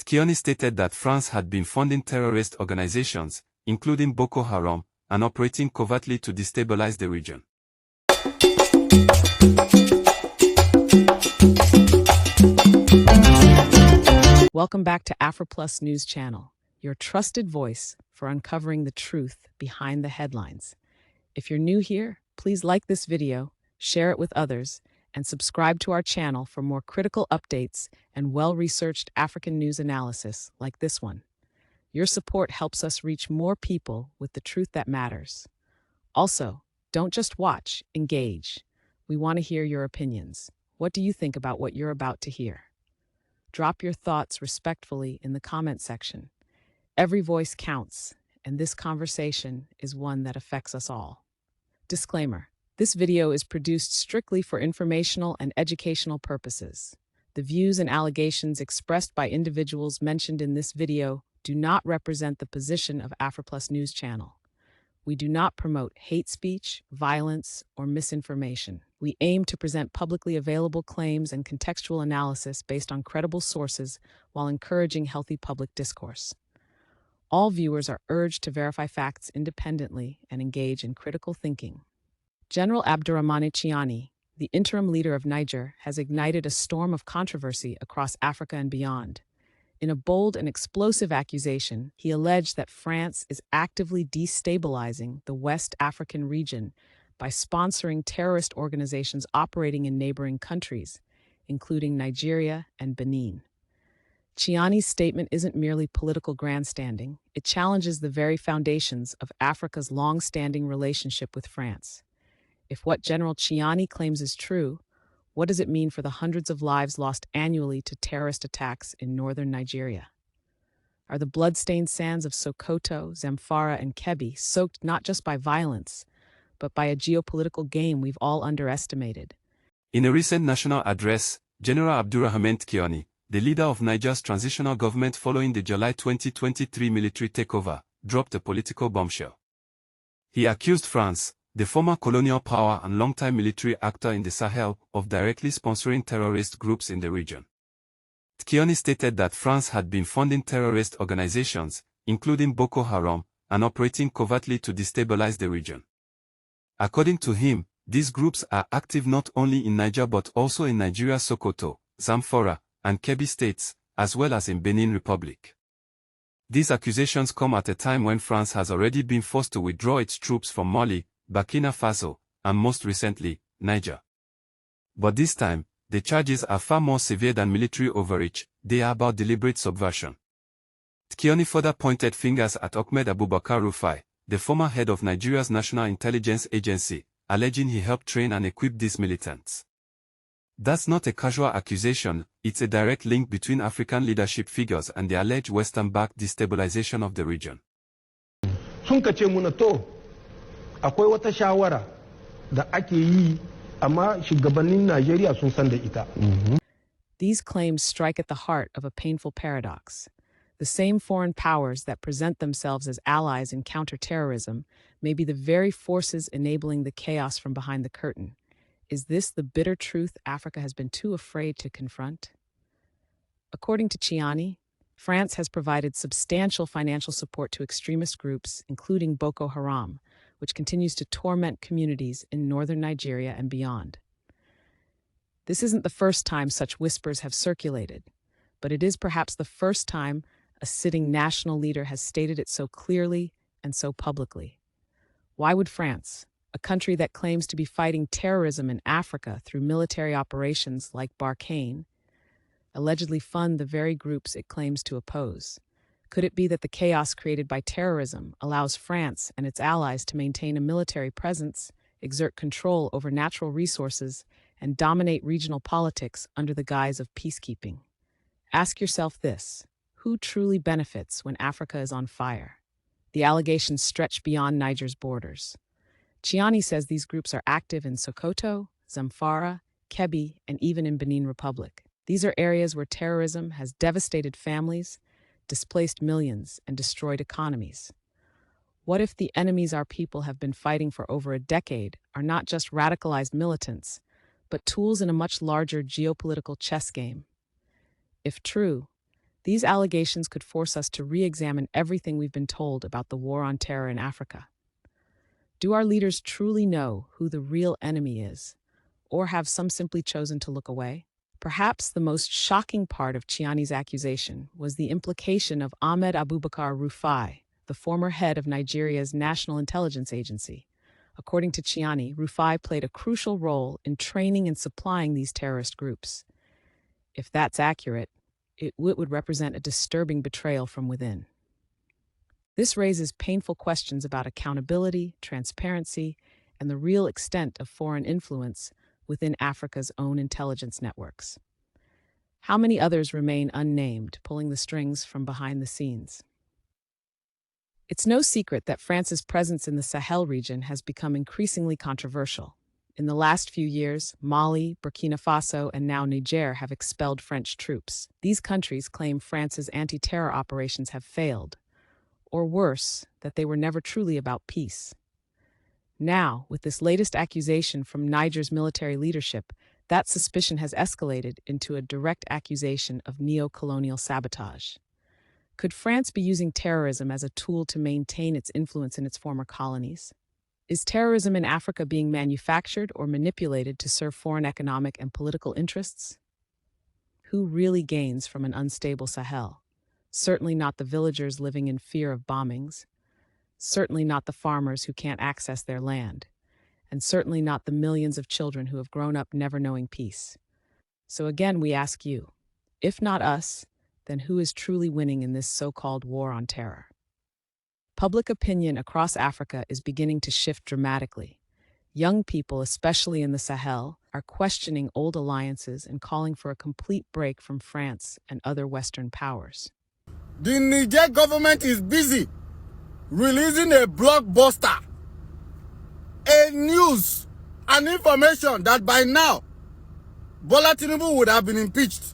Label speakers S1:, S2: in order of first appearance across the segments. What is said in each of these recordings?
S1: Tchiani stated that France had been funding terrorist organizations, including Boko Haram, and operating covertly to destabilize the region.
S2: Welcome back to AfriPlus News Channel, your trusted voice for uncovering the truth behind the headlines. If you're new here, please like this video, share it with others, and subscribe to our channel for more critical updates and well-researched African news analysis like this one. Your support helps us reach more people with the truth that matters. Also, don't just watch, engage. We want to hear your opinions. What do you think about what you're about to hear? Drop your thoughts respectfully in the comment section. Every voice counts, and this conversation is one that affects us all. Disclaimer: this video is produced strictly for informational and educational purposes. The views and allegations expressed by individuals mentioned in this video do not represent the position of AfriPlus News Channel. We do not promote hate speech, violence, or misinformation. We aim to present publicly available claims and contextual analysis based on credible sources while encouraging healthy public discourse. All viewers are urged to verify facts independently and engage in critical thinking. General Abdourahmane Tchiani, the interim leader of Niger, has ignited a storm of controversy across Africa and beyond. In a bold and explosive accusation, he alleged that France is actively destabilizing the West African region by sponsoring terrorist organizations operating in neighboring countries, including Nigeria and Benin. Tchiani's statement isn't merely political grandstanding, it challenges the very foundations of Africa's long-standing relationship with France. If what General Tchiani claims is true, what does it mean for the hundreds of lives lost annually to terrorist attacks in northern Nigeria? Are the blood-stained sands of Sokoto, Zamfara, and Kebbi soaked not just by violence, but by a geopolitical game we've all underestimated?
S1: In a recent national address, General Abdourahmane Tchiani, the leader of Niger's transitional government following the July 2023 military takeover, dropped a political bombshell. He accused France, the former colonial power and longtime military actor in the Sahel, of directly sponsoring terrorist groups in the region. Tchiani stated that France had been funding terrorist organizations, including Boko Haram, and operating covertly to destabilize the region. According to him, these groups are active not only in Niger but also in Nigeria's Sokoto, Zamfara, and Kebbi states, as well as in Benin Republic. These accusations come at a time when France has already been forced to withdraw its troops from Mali, Burkina Faso, and most recently, Niger. But this time, the charges are far more severe than military overreach, they are about deliberate subversion. Tchiani further pointed fingers at Ahmed Abubakar Rufai, the former head of Nigeria's National Intelligence Agency, alleging he helped train and equip these militants. That's not a casual accusation, it's a direct link between African leadership figures and the alleged Western-backed destabilization of the region.
S3: Akwai wata shawara da ake yi amma shugabannin Najeriya sun san da ita.
S2: These claims strike at the heart of a painful paradox. The same foreign powers that present themselves as allies in counterterrorism may be the very forces enabling the chaos from behind the curtain. Is this the bitter truth Africa has been too afraid to confront? According to Tchiani, France has provided substantial financial support to extremist groups, including Boko Haram, which continues to torment communities in northern Nigeria and beyond. This isn't the first time such whispers have circulated, but it is perhaps the first time a sitting national leader has stated it so clearly and so publicly. Why would France, a country that claims to be fighting terrorism in Africa through military operations like Barkhane, allegedly fund the very groups it claims to oppose? Could it be that the chaos created by terrorism allows France and its allies to maintain a military presence, exert control over natural resources, and dominate regional politics under the guise of peacekeeping? Ask yourself this: who truly benefits when Africa is on fire? The allegations stretch beyond Niger's borders. Tchiani says these groups are active in Sokoto, Zamfara, Kebbi, and even in Benin Republic. These are areas where terrorism has devastated families, displaced millions, and destroyed economies. What if the enemies our people have been fighting for over a decade are not just radicalized militants, but tools in a much larger geopolitical chess game? If true, These allegations could force us to re-examine everything we've been told about the war on terror in Africa. Do our leaders truly know who the real enemy is, or have some simply chosen to look away? Perhaps the most shocking part of Chiani's accusation was the implication of Ahmed Abubakar Rufai, the former head of Nigeria's National Intelligence Agency. According to Chiani, Rufai played a crucial role in training and supplying these terrorist groups. If that's accurate, it would represent a disturbing betrayal from within. This raises painful questions about accountability, transparency, and the real extent of foreign influence within Africa's own intelligence networks. How many others remain unnamed, pulling the strings from behind the scenes? It's no secret that France's presence in the Sahel region has become increasingly controversial. In the last few years, Mali, Burkina Faso, and now Niger have expelled French troops. These countries claim France's anti-terror operations have failed, or worse, that they were never truly about peace. Now, with this latest accusation from Niger's military leadership, that suspicion has escalated into a direct accusation of neo-colonial sabotage. Could France be using terrorism as a tool to maintain its influence in its former colonies? Is terrorism in Africa being manufactured or manipulated to serve foreign economic and political interests? Who really gains from an unstable Sahel? Certainly not the villagers living in fear of bombings. Certainly not the farmers who can't access their land. And certainly not the millions of children who have grown up never knowing peace. So again, we ask you, if not us, then who is truly winning in this so-called war on terror? Public opinion across Africa is beginning to shift dramatically. Young people, especially in the Sahel, are questioning old alliances and calling for a complete break from France and other Western powers.
S4: The Niger government is busy releasing a blockbuster, a news, and information that by now Bola Tinubu would have been impeached.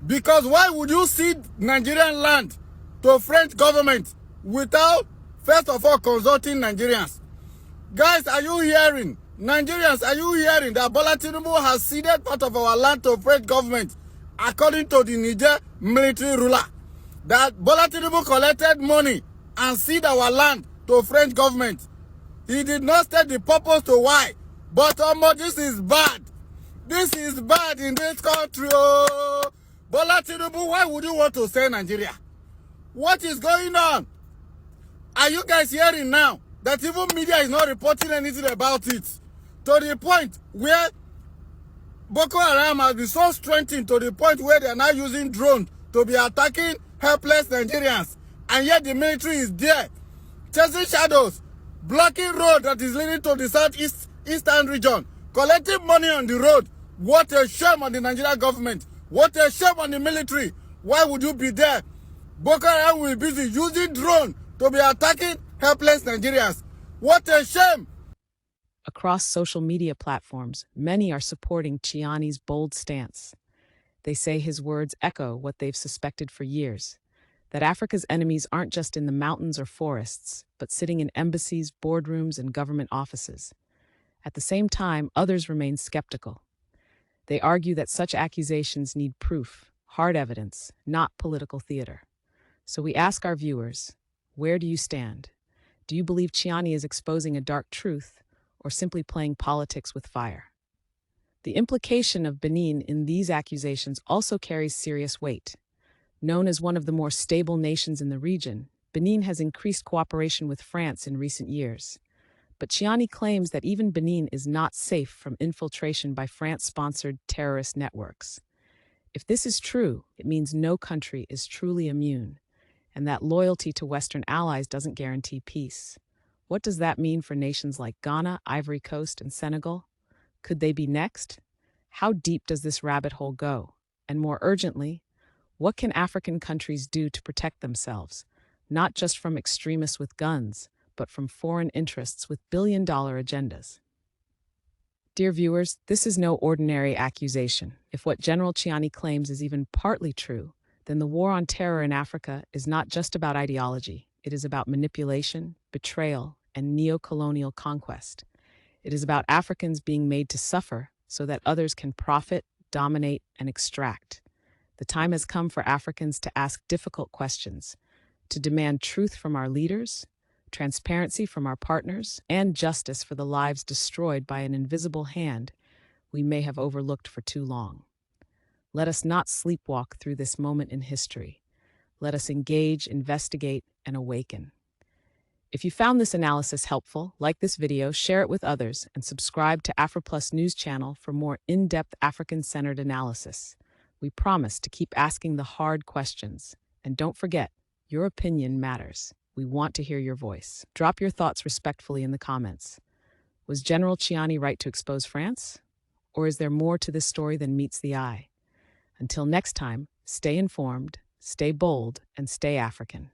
S4: Because why would you cede Nigerian land to French government without first of all consulting Nigerians? Guys, are you hearing? Nigerians, are you hearing that Bola Tinubu has ceded part of our land to French government according to the Niger military ruler? That Bola Tinubu collected money and ceded our land to French government. He did not state the purpose to why. But this is bad. This is bad in this country. Oh. Bola Tinubu, why would you want to sell Nigeria? What is going on? Are you guys hearing now that even media is not reporting anything about it? To the point where Boko Haram has been so strengthened to the point where they are now using drones to be attacking helpless Nigerians. And yet the military is there, chasing shadows, blocking road that is leading to the southeastern region, collecting money on the road. What a shame on the Nigerian government. What a shame on the military. Why would you be there? Boko Haram will be busy using drones to be attacking helpless Nigerians. What a shame.
S2: Across social media platforms, many are supporting Chiani's bold stance. They say his words echo what they've suspected for years, that Africa's enemies aren't just in the mountains or forests, but sitting in embassies, boardrooms, and government offices. At the same time, others remain skeptical. They argue that such accusations need proof, hard evidence, not political theater. So we ask our viewers, where do you stand? Do you believe Chiani is exposing a dark truth, or simply playing politics with fire? The implication of Benin in these accusations also carries serious weight. Known as one of the more stable nations in the region, Benin has increased cooperation with France in recent years. But Chiani claims that even Benin is not safe from infiltration by France-sponsored terrorist networks. If this is true, it means no country is truly immune, and that loyalty to Western allies doesn't guarantee peace. What does that mean for nations like Ghana, Ivory Coast, and Senegal? Could they be next? How deep does this rabbit hole go? And more urgently, what can African countries do to protect themselves, not just from extremists with guns, but from foreign interests with billion-dollar agendas? Dear viewers, this is no ordinary accusation. If what General Chiani claims is even partly true, then the war on terror in Africa is not just about ideology. It is about manipulation, betrayal, and neo-colonial conquest. It is about Africans being made to suffer so that others can profit, dominate, and extract. The time has come for Africans to ask difficult questions, to demand truth from our leaders, transparency from our partners, and justice for the lives destroyed by an invisible hand we may have overlooked for too long. Let us not sleepwalk through this moment in history. Let us engage, investigate, and awaken. If you found this analysis helpful, like this video, share it with others, and subscribe to AfriPlus News Channel for more in-depth African-centered analysis. We promise to keep asking the hard questions. And don't forget, your opinion matters. We want to hear your voice. Drop your thoughts respectfully in the comments. Was General Chiani right to expose France? Or is there more to this story than meets the eye? Until next time, stay informed, stay bold, and stay African.